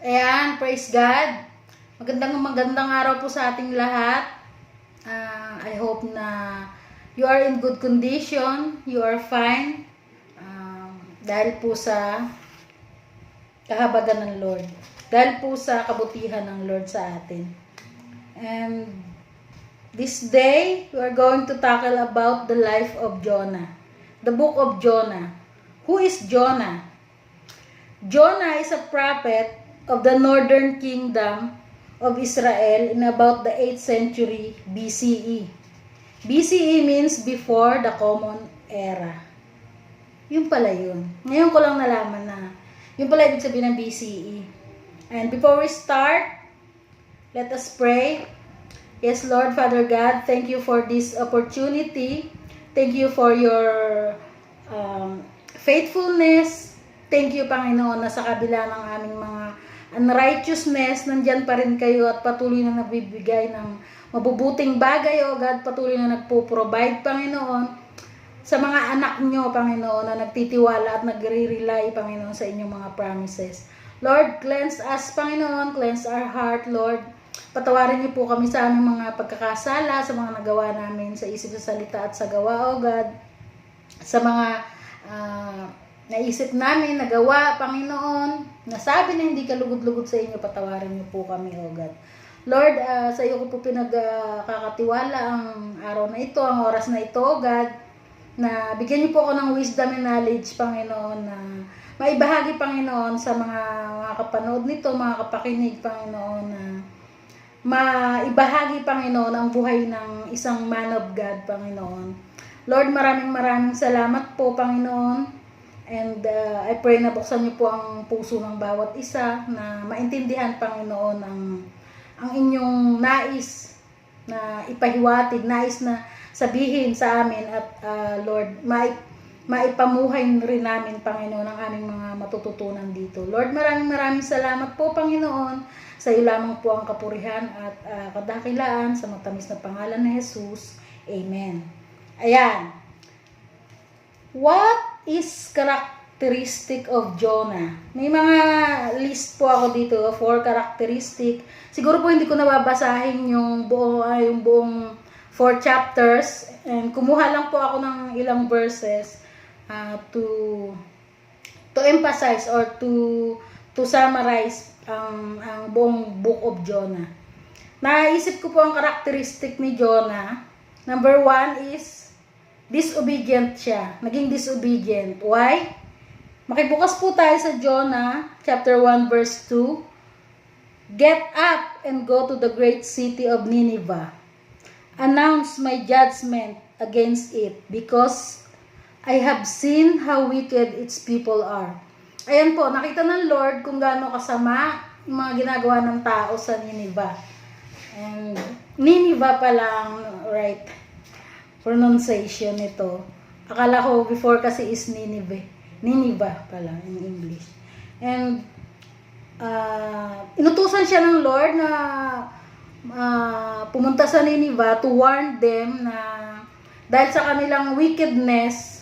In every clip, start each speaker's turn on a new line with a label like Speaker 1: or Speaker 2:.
Speaker 1: Ayan, praise God. Magandang araw po sa ating lahat. I hope na you are in good condition, you are fine. Dahil po sa kahabagan ng Lord. Dahil po sa kabutihan ng Lord sa atin. And this day, we are going to tackle about the life of Jonah. The book of Jonah. Who is Jonah? Jonah is a prophet of the northern kingdom of Israel in about the 8th century BCE. BCE means before the common era. Yun pala yun. Ngayon ko lang nalaman na yun pala ibig sabihin ng BCE. And before we start, let us pray. Yes, Lord, Father God, thank you for this opportunity. Thank you for your faithfulness. Thank you, Panginoon, na sa kabila ng aming mga unrighteousness, nandyan pa rin kayo at patuloy na nagbibigay ng mabubuting bagay, O God, patuloy na nagpo-provide, Panginoon, sa mga anak nyo, Panginoon, na nagtitiwala at nagre-rely, Panginoon, sa inyong mga promises. Lord, cleanse us, Panginoon, cleanse our heart, Lord. Patawarin niyo po kami sa aming mga pagkakasala, sa mga nagawa namin sa isip, sa salita at sa gawa, O God. Sa mga naisip namin, nagawa, Panginoon, nasabi na hindi ka lugod-lugod sa inyo, patawarin niyo po kami, O God. Lord, sa iyo ko po pinagkakatiwala ang araw na ito, ang oras na ito, O God, na bigyan niyo po ako ng wisdom and knowledge, Panginoon, na maibahagi, Panginoon, sa mga kapanood nito, mga kapakinig, Panginoon, na maibahagi, Panginoon, ang buhay ng isang man of God, Panginoon. Lord, maraming salamat po, Panginoon. And I pray na buksan niyo po ang puso ng bawat isa na maintindihan, Panginoon, ang inyong nais na ipahiwatig, nais na sabihin sa amin at Lord, maipamuhay rin namin, Panginoon, ang aming mga matututunan dito. Lord, maraming salamat po, Panginoon. Sa iyo lamang po ang kapurihan at kadakilaan sa matamis na pangalan ni Jesus. Amen. Ayan. What is characteristic of Jonah? May mga list po ako dito, 4 characteristic. Siguro po hindi ko nababasahin yung buong 4 chapters. And kumuha lang po ako ng ilang verses to emphasize or to summarize ang buong book of Jonah. Naisip ko po ang characteristic ni Jonah. Number 1 is disobedient siya. Naging disobedient. Why? Makibukas po tayo sa Jonah, chapter 1, verse 2. Get up and go to the great city of Nineveh. Announce my judgment against it, because I have seen how wicked its people are. Ayan po, nakita ng Lord kung gaano kasama yung mga ginagawa ng tao sa Nineveh. And Nineveh pa lang, right? Pronunciation nito. Akala ko before kasi is Nineveh. Nineveh pala in English. And inutusan siya ng Lord na pumunta sa Nineveh to warn them na dahil sa kanilang wickedness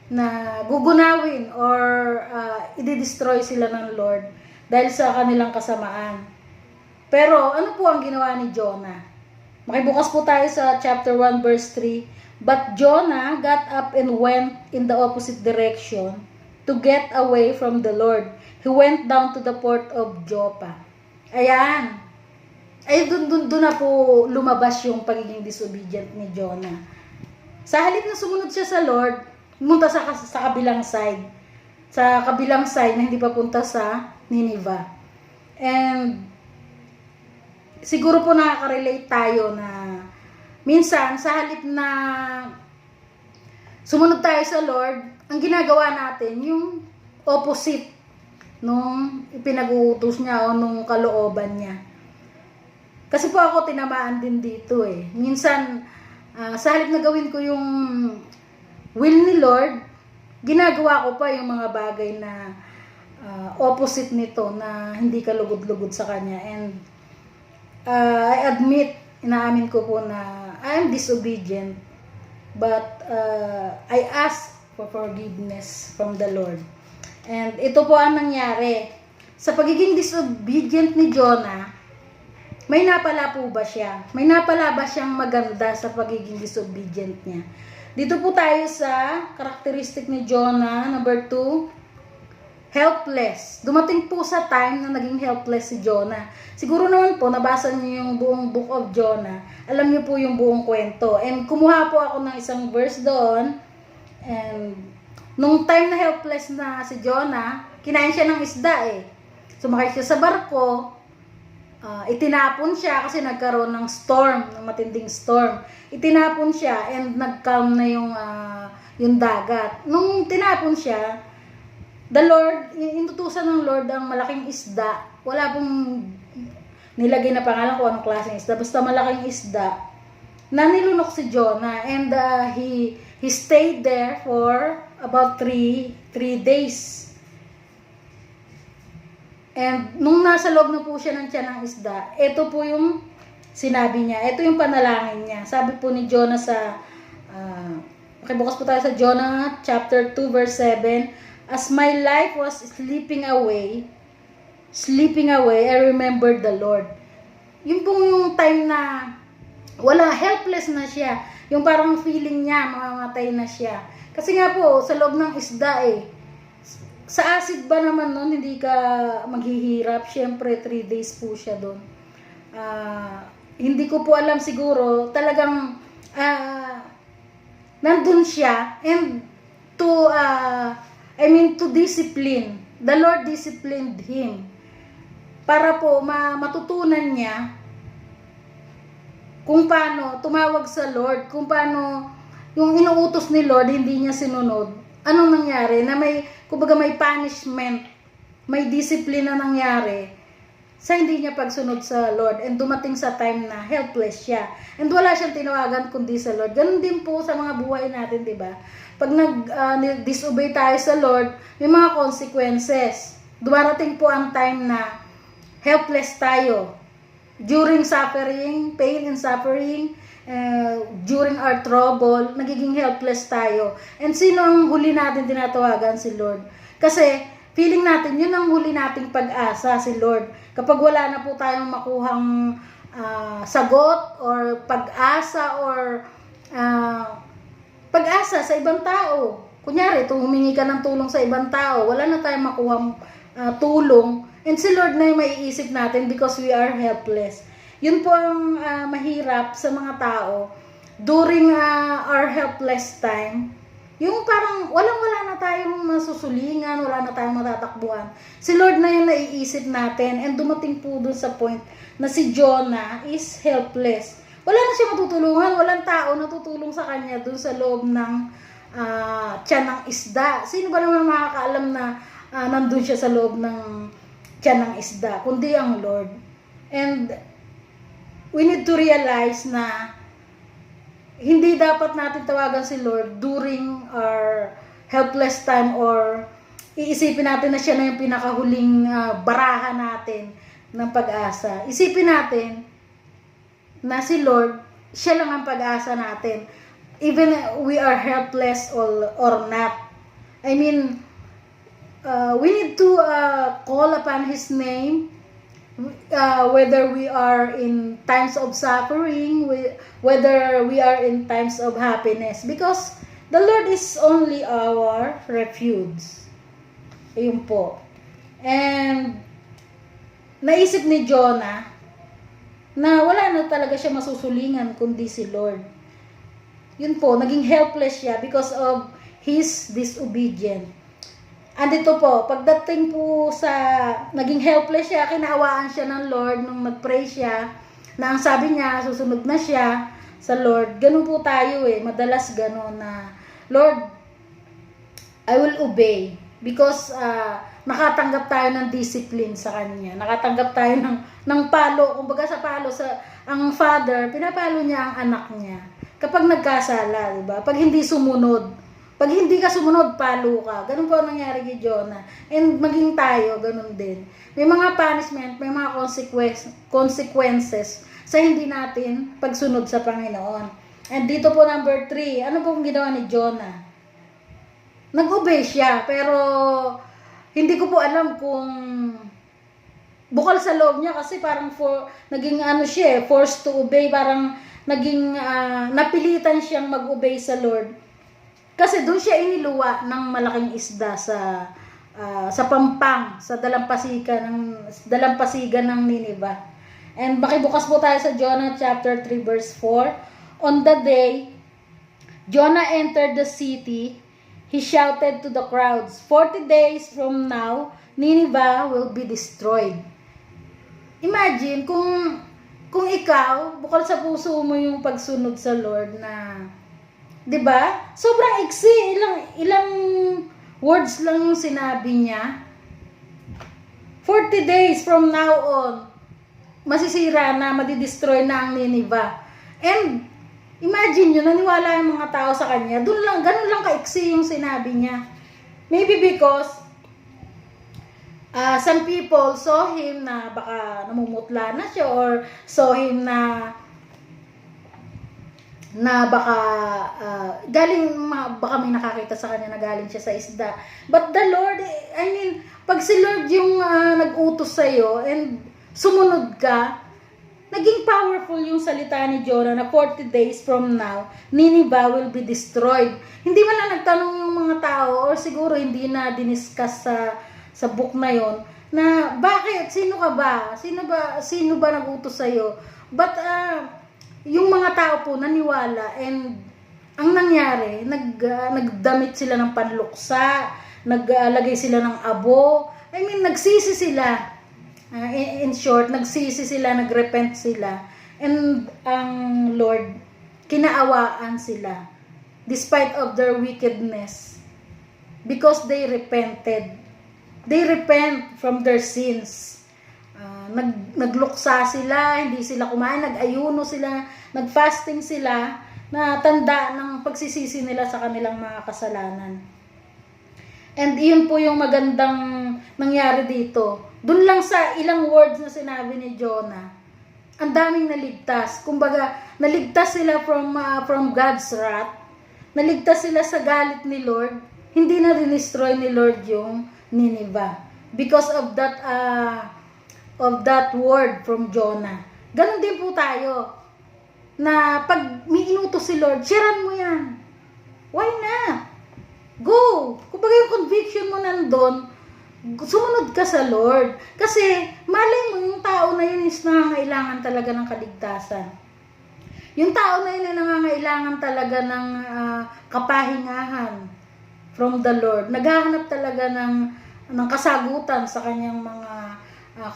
Speaker 1: na gugunawin or i-destroy sila ng Lord dahil sa kanilang kasamaan. Pero ano po ang ginawa ni Jonah? Makibukas po tayo sa chapter 1 verse 3. But Jonah got up and went in the opposite direction to get away from the Lord. He went down to the port of Joppa. Ayan. Ay, doon na po lumabas yung pagiging disobedient ni Jonah. Sa halip na sumunod siya sa Lord, pumunta sa kabilang side. Sa kabilang side na hindi pa punta sa Nineveh. And siguro po nakaka-relate tayo na minsan sa halip na sumunod tayo sa Lord, ang ginagawa natin yung opposite nung ipinag-uutos niya o nung kalooban niya. Kasi po ako tinamaan din dito eh. Minsan sa halip na gawin ko yung will ni Lord, ginagawa ko pa yung mga bagay na opposite nito na hindi ka lugod-lugod sa kanya. And I admit, inaamin ko po na I am disobedient, but I ask for forgiveness from the Lord. And ito po ang nangyari. sa pagiging disobedient ni Jonah, may napala po ba siya? May napala ba siyang maganda sa pagiging disobedient niya? Dito po tayo sa karakteristik ni Jonah, number 2, helpless. Dumating po sa time na naging helpless si Jonah. Siguro naman po, nabasa niyo yung buong book of Jonah. Alam niyo po yung buong kwento. And kumuha po ako ng isang verse doon. And nung time na helpless na si Jonah, kinain siya ng isda eh. Sumakay siya sa barko. Itinapon siya kasi nagkaroon ng storm, ng matinding storm. Itinapon siya and nag-calm na yung dagat. Nung tinapon siya, the Lord, inutusan ng Lord ang malaking isda. Wala pong nilagay na pangalan kung anong klaseng isda. Basta malaking isda na nilunok si Jonah. And he stayed there for about 3 days. And nung nasa loob na po siya ng tiyan ng isda, ito po yung sinabi niya. Ito yung panalangin niya. Sabi po ni Jonah sa, bukas po tayo sa Jonah chapter 2 verse 7, as my life was slipping away, I remembered the Lord. Yung pong yung time na helpless na siya. Yung parang feeling niya, mamamatay na siya. Kasi nga po, sa loob ng isda sa acid ba naman nun, hindi ka maghihirap. Siyempre, 3 days po siya doon. Hindi ko po alam siguro, talagang nandun siya. And to discipline. The Lord disciplined him. Para po matutunan niya kung paano tumawag sa Lord, kung paano yung inuutos ni Lord, hindi niya sinunod. Anong nangyari? Na may punishment, may discipline na nangyari sa hindi niya pagsunod sa Lord. And dumating sa time na helpless siya. And wala siyang tinawagan kundi sa Lord. Ganun din po sa mga buhay natin, di ba? Pag nag-disobey tayo sa Lord, may mga consequences. Dumarating po ang time na helpless tayo. During suffering, pain and suffering, during our trouble, nagiging helpless tayo. And sino ang huli natin tinatawagan? Si Lord. Kasi feeling natin, yun ang huli nating pag-asa, si Lord. Kapag wala na po tayong makuhang sagot or pag-asa or pag-asa sa ibang tao. Kunyari, humingi ka ng tulong sa ibang tao, wala na tayong makuhang tulong. And si Lord na yung maiisip natin because we are helpless. Yun po ang mahirap sa mga tao during our helpless time. Yung parang wala na tayong masusulingan, wala na tayong matatakbuhan. Si Lord na yung naiisip natin and dumating po dun sa point na si Jonah is helpless. Wala na siya matutulungan, walang tao na tutulong sa kanya dun sa loob ng tiyan ng isda. Sino ba naman makakaalam na nandun siya sa loob ng tiyan ng isda, kundi ang Lord. And we need to realize na hindi dapat natin tawagan si Lord during our helpless time or iisipin natin na siya na yung pinakahuling baraha natin ng pag-asa. Isipin natin na si Lord, siya lang ang pag-asa natin. Even we are helpless or not. I mean, we need to call upon His name. Whether we are in times of suffering, whether we are in times of happiness, because the Lord is only our refuge. Ayun po. And naisip ni Jonah na wala na talaga siya masusulingan kundi si Lord. Yun po, naging helpless siya because of his disobedience. Andito po, pagdating po sa naging helpless siya, kinahawaan siya ng Lord nung nag-pray siya, na ang sabi niya, susunod na siya sa Lord. Ganun po tayo madalas ganun na, Lord, I will obey because nakatanggap tayo ng discipline sa Kanya. Nakatanggap tayo ng palo, kumbaga sa palo, ang father, pinapalo niya ang anak niya. Kapag nagkasala, diba? Pag hindi sumunod, pag hindi ka sumunod, palo ka. Ganun po ang nangyari kay Jonah. And maging tayo, ganun din. May mga punishment, may mga consequences sa hindi natin pagsunod sa Panginoon. And dito po number 3, ano pong ginawa ni Jonah? Nag-obey siya, pero hindi ko po alam kung bukal sa loob niya kasi parang naging ano siya, forced to obey, parang naging napilitan siyang mag-obey sa Lord. Kasi doon siya iniluwa ng malaking isda sa pampang, sa dalampasigan ng Nineveh. And makibukas po tayo sa Jonah chapter 3 verse 4. On the day Jonah entered the city, he shouted to the crowds, 40 days from now, Nineveh will be destroyed. Imagine kung ikaw, bukal sa puso mo yung pagsunod sa Lord na, 'di ba? Sobrang iksi, ilang words lang yung sinabi niya. 40 days from now on, masisira na, madidestroy na ang Nineveh. And imagine nyo, naniwala yung mga tao sa kanya. Ganun lang kaiksi yung sinabi niya. Maybe because some people saw him na baka namumutla na siya, or saw him na baka baka may nakakita sa kanya na galing siya sa isda. But the Lord, pag si Lord yung nag-utos sa'yo and sumunod ka, naging powerful yung salita ni Jonah na 40 days from now, Nineveh will be destroyed. Hindi man lang nagtanong yung mga tao, or siguro hindi na diniscuss sa book na yon, na bakit? Sino ka ba? Sino ba nag-utos sa'yo? But yung mga tao po naniwala, and ang nangyari, nagdamit sila ng panluksa, naglagay sila ng abo, nagsisi sila. In short, nagsisi sila, nagrepent sila, and ang Lord, kinaawaan sila despite of their wickedness, because they repented. They repent from their sins. Nagluksa sila, hindi sila kumain, nag-ayuno sila, nag-fasting sila, na tanda ng pagsisisi nila sa kanilang mga kasalanan. And iyon po yung magandang nangyari dito. Doon lang sa ilang words na sinabi ni Jonah, ang daming naligtas. Kumbaga, naligtas sila from God's wrath. Naligtas sila sa galit ni Lord. Hindi na dinestroy ni Lord yung Nineveh because of that word from Jonah. Ganon din po tayo, na pag may inutos si Lord, sharean mo yan. Why not? Go! Kumbaga yung conviction mo nandun, sumunod ka sa Lord. Kasi malay mo yung tao na yun is nangangailangan talaga ng kaligtasan. Yung tao na yun ay nangangailangan talaga ng kapahingahan from the Lord. Naghahanap talaga ng kasagutan sa kanyang mga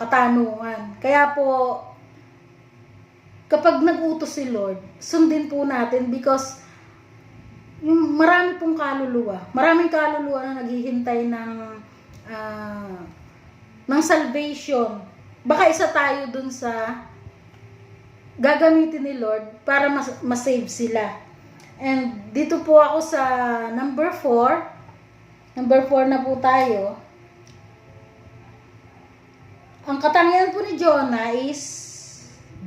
Speaker 1: katanungan. Kaya po, kapag nag-utos si Lord, sundin po natin, because yung marami pong kaluluwa, maraming kaluluwa na naghihintay ng salvation. Baka isa tayo dun sa gagamitin ni Lord para masave sila. And dito po ako sa number 4. Number 4 na po tayo. Ang katangian po ni Jonah is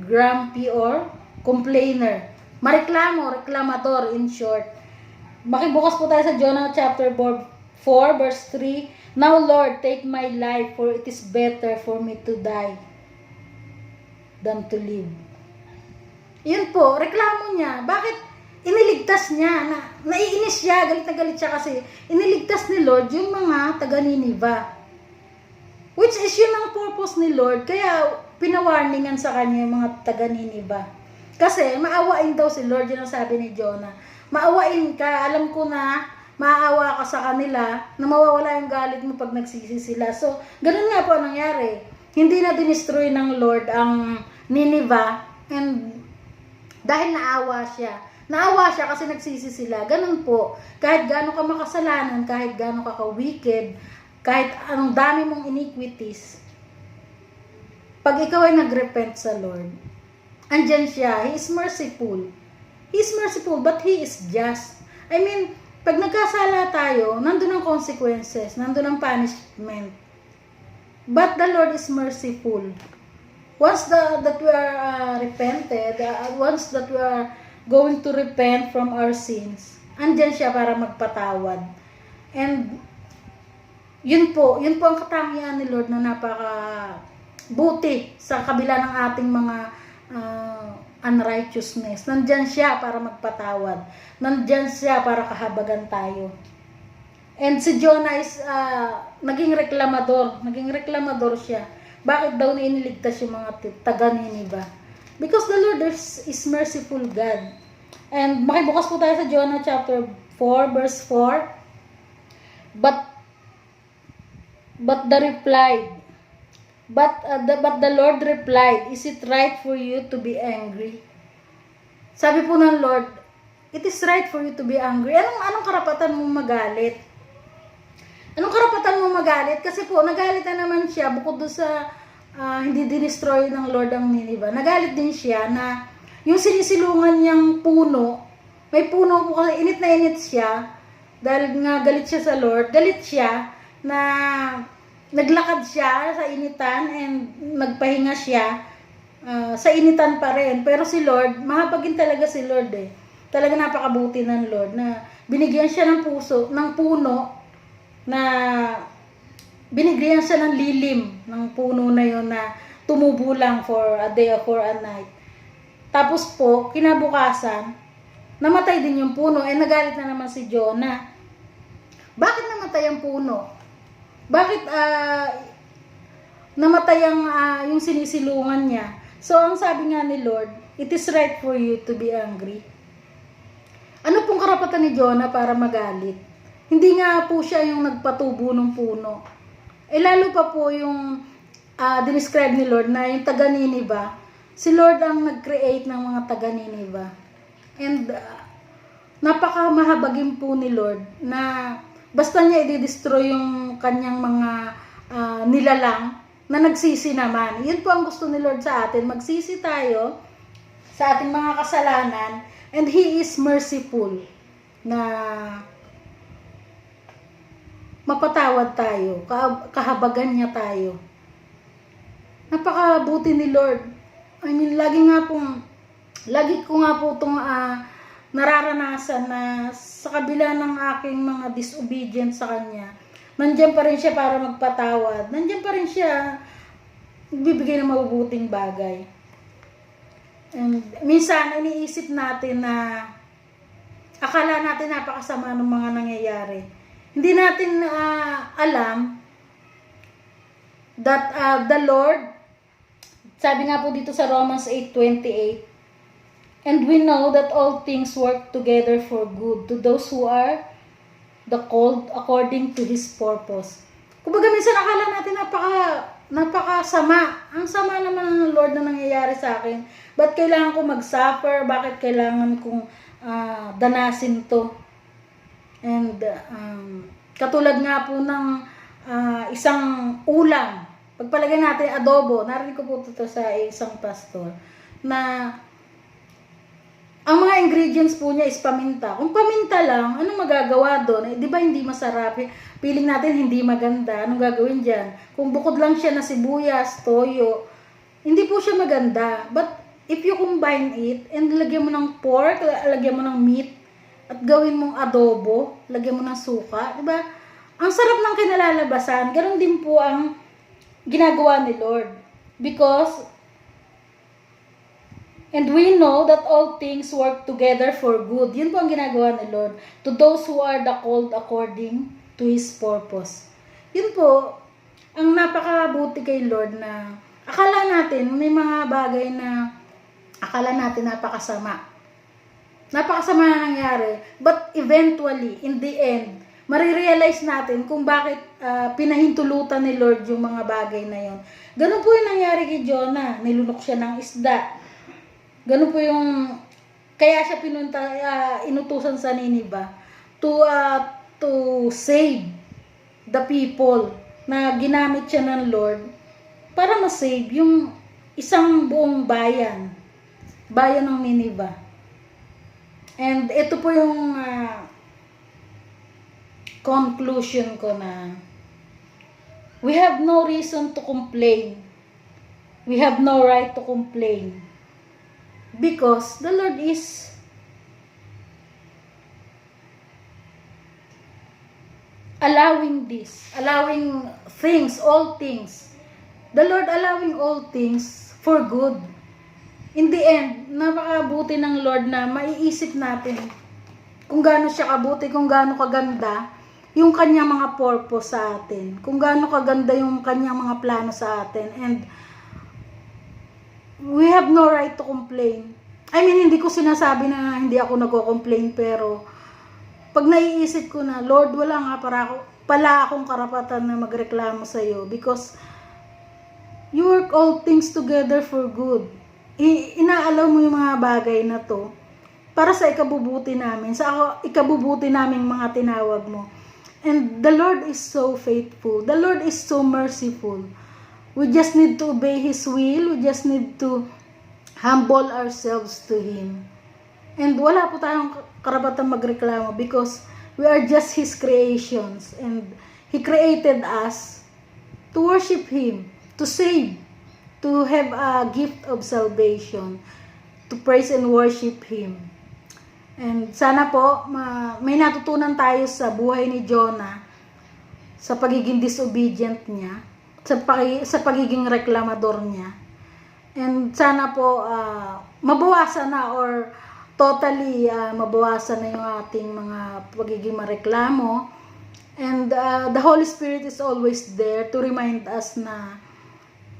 Speaker 1: grumpy or complainer. Reklamator in short. Makibukas po tayo sa Jonah chapter 4 verse 3. Now Lord, take my life, for it is better for me to die than to live. Yun po, reklamo niya. Bakit iniligtas niya? Naiinis siya, galit na galit siya kasi iniligtas ni Lord yung mga taga Nineveh. Which is yun ang purpose ni Lord, kaya pinawarningan sa kanya yung mga taga Nineveh. Kasi maawain daw si Lord, yun ang sabi ni Jonah. Maawain ka, alam ko na maawa ka sa kanila, na mawawala yung galit mo pag nagsisi sila. So, ganun nga po ang nangyari. Hindi na dinestroy ng Lord ang Nineveh, and dahil naawa siya kasi nagsisi sila. Ganun po, kahit gaano ka makasalanan, kahit gaano ka ka-wicked, kahit anong dami mong iniquities, pag ikaw ay nagrepent sa Lord, andyan siya. He is merciful. He is merciful, but He is just. Pag nagkasala tayo, nandun ang consequences, nandun ang punishment. But the Lord is merciful. Once that we are repented, once that we are going to repent from our sins, andyan siya para magpatawad. And yun po ang katangian ni Lord na buti sa kabila ng ating mga unrighteousness. Nandyan siya para magpatawad. Nandyan siya para kahabagan tayo. And si Jonah is naging reklamador. Naging reklamador siya. Bakit daw iniligtas yung mga taga Nineveh? Because the Lord is merciful God. And makibukas po tayo sa Jonah chapter 4 verse 4. But the Lord replied, is it right for you to be angry? Sabi po ng Lord, it is right for you to be angry. Anong karapatan mo magalit? Anong karapatan mo magalit? Kasi po, nagalit na naman siya bukod doon sa hindi dinestroy ng Lord ang Nineveh. Nagalit din siya na yung sinisilungan niyang puno, may puno po kasi init na init siya dahil nga galit siya sa Lord. Galit siya na naglakad siya sa initan and nagpahinga siya sa initan pa rin. Pero si Lord, mahabagin talaga si Lord eh. Talaga napakabuti ng Lord na binigyan siya ng puno na binigyan siya ng lilim ng puno na yon na tumubo lang for a day or for a night. Tapos po, kinabukasan, namatay din yung puno. Nagalit na naman si Jonah. Bakit namatay ang puno? Bakit namatay yung sinisilungan niya? So, ang sabi nga ni Lord, it is right for you to be angry. Ano pong karapatan ni Jonah para magalit? Hindi nga po siya yung nagpatubo ng puno. Lalo pa po yung dinescribe ni Lord na yung taga Nineveh, si Lord ang nag-create ng mga taga Nineveh. And napakamahabagin po ni Lord na basta niya i-destroy yung kanyang mga nilalang na nagsisi naman. Yun po ang gusto ni Lord sa atin. Magsisi tayo sa ating mga kasalanan and He is merciful na mapatawad tayo. Kahabagan niya tayo. Napakabuti ni Lord. I mean, lagi ko nga po itong nararanasan na sa kabila ng aking mga disobedient sa Kanya, nandiyan pa rin siya para magpatawad. Nandiyan pa rin siya bibigay ng mabubuting bagay. And minsan, iniisip natin na akala natin napakasama ng mga nangyayari. Hindi natin alam that the Lord, sabi nga po dito sa Romans 8:28, and we know that all things work together for good to those who are the called according to His purpose. Kumbaga minsan akala natin napakasama. Ang sama naman ng Lord na nangyayari sa akin. Ba't kailangan ko mag-suffer? Bakit kailangan kong danasin to? And katulad nga po ng isang ulam. Pagpalagay natin adobo, narinig ko po ito sa isang pastor, na ang mga ingredients po niya is paminta. Kung paminta lang, anong magagawa doon? Di ba hindi masarap? Feeling natin hindi maganda. Anong gagawin dyan? Kung bukod lang siya na sibuyas, toyo, hindi po siya maganda. But if you combine it and lagyan mo ng pork, lagyan mo ng meat, at gawin mong adobo, lagyan mo ng suka, di ba? Ang sarap ng kinalalabasan. Ganon din po ang ginagawa ni Lord. Because and we know that all things work together for good. Yun po ang ginagawa ni Lord. To those who are the called according to His purpose. Yun po, ang napakabuti kay Lord na akala natin, may mga bagay na akala natin napakasama. Napakasama na nangyari. But eventually, in the end, marirealize natin kung bakit pinahintulutan ni Lord yung mga bagay na yun. Ganun po yung nangyari kay Jonah. Nilunok siya ng isda. Ganun po yung, kaya siya inutusan sa Nineveh to save the people, na ginamit siya ng Lord para ma-save yung isang buong bayan ng Nineveh. And ito po yung conclusion ko na we have no reason to complain. We have no right to complain. Because the Lord is allowing this, allowing things, all things, the Lord allowing all things for good. In the end, napakabuti ng Lord na maiisip natin kung gaano siya kabuti, kung gaano kaganda yung kanyang mga purpose sa atin, kung gaano kaganda yung kanyang mga plano sa atin, and we have no right to complain. I mean, hindi ko sinasabi na hindi ako nagko-complain, pero pag naiisip ko na, Lord, wala nga pala akong karapatan na magreklamo sa iyo, because you work all things together for good. Inaalaw mo yung mga bagay na to para sa ikabubuti namin, sa ikabubuti naming mga tinawag mo. And the Lord is so faithful. The Lord is so merciful. We just need to obey His will. We just need to humble ourselves to Him. And wala po tayong karapatan magreklamo, because we are just His creations. And He created us to worship Him, to save, to have a gift of salvation, to praise and worship Him. And sana po, may natutunan tayo sa buhay ni Jonah, sa pagiging disobedient niya, sa pagiging reklamador niya. And sana po, mabawasan na, or totally mabawasan na yung ating mga pagiging mareklamo. And the Holy Spirit is always there to remind us na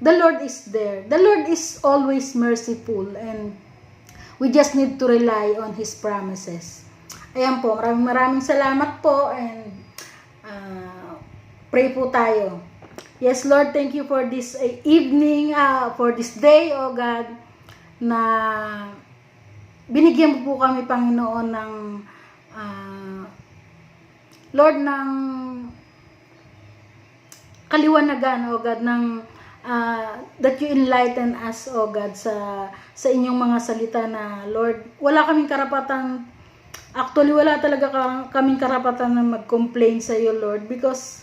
Speaker 1: the Lord is there. The Lord is always merciful, and we just need to rely on His promises. Ayan po, maraming salamat po, and pray po tayo. Yes, Lord, thank you for this evening, for this day, O God, na binigyan mo po kami, Panginoon, ng Lord, ng kaliwanagan, O God, ng that you enlighten us, O God, sa inyong mga salita na, Lord, wala kaming karapatan, actually wala talaga kaming karapatan na mag-complain sa iyo, Lord, because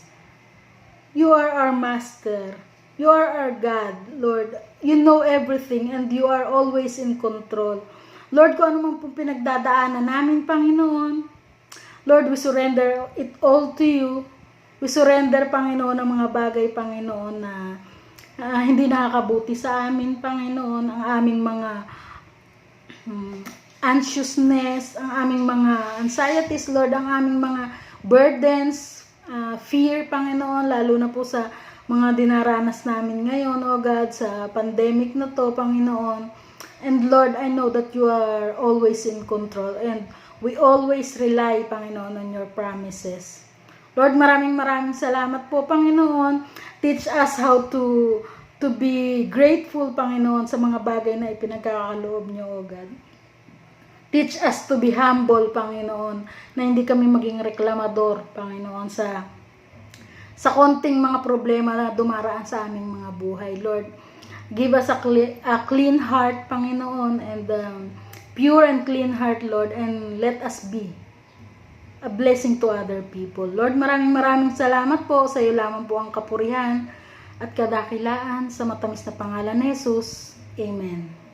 Speaker 1: you are our Master, you are our God, Lord, you know everything, and you are always in control. Lord, kung ano man pong pinagdadaanan namin, Panginoon, Lord, we surrender it all to you. We surrender, Panginoon, ang mga bagay, Panginoon, na hindi nakakabuti sa amin, Panginoon, ang aming mga anxiousness, ang aming mga anxieties, Lord, ang aming mga burdens, fear, Panginoon, lalo na po sa mga dinaranas namin ngayon, O God, sa pandemic na to, Panginoon. And Lord, I know that you are always in control, and we always rely, Panginoon, on your promises. Lord, maraming salamat po, Panginoon. Teach us how to be grateful, Panginoon, sa mga bagay na ipinagkakaloob niyo, O God. Teach us to be humble, Panginoon, na hindi kami maging reklamador, Panginoon, sa konting mga problema na dumaraan sa aming mga buhay. Lord, give us a clean heart, Panginoon, and pure and clean heart, Lord, and let us be a blessing to other people. Lord, maraming salamat po. Sa iyo lamang po ang kapurihan at kadakilaan, sa matamis na pangalan ni Jesus. Amen.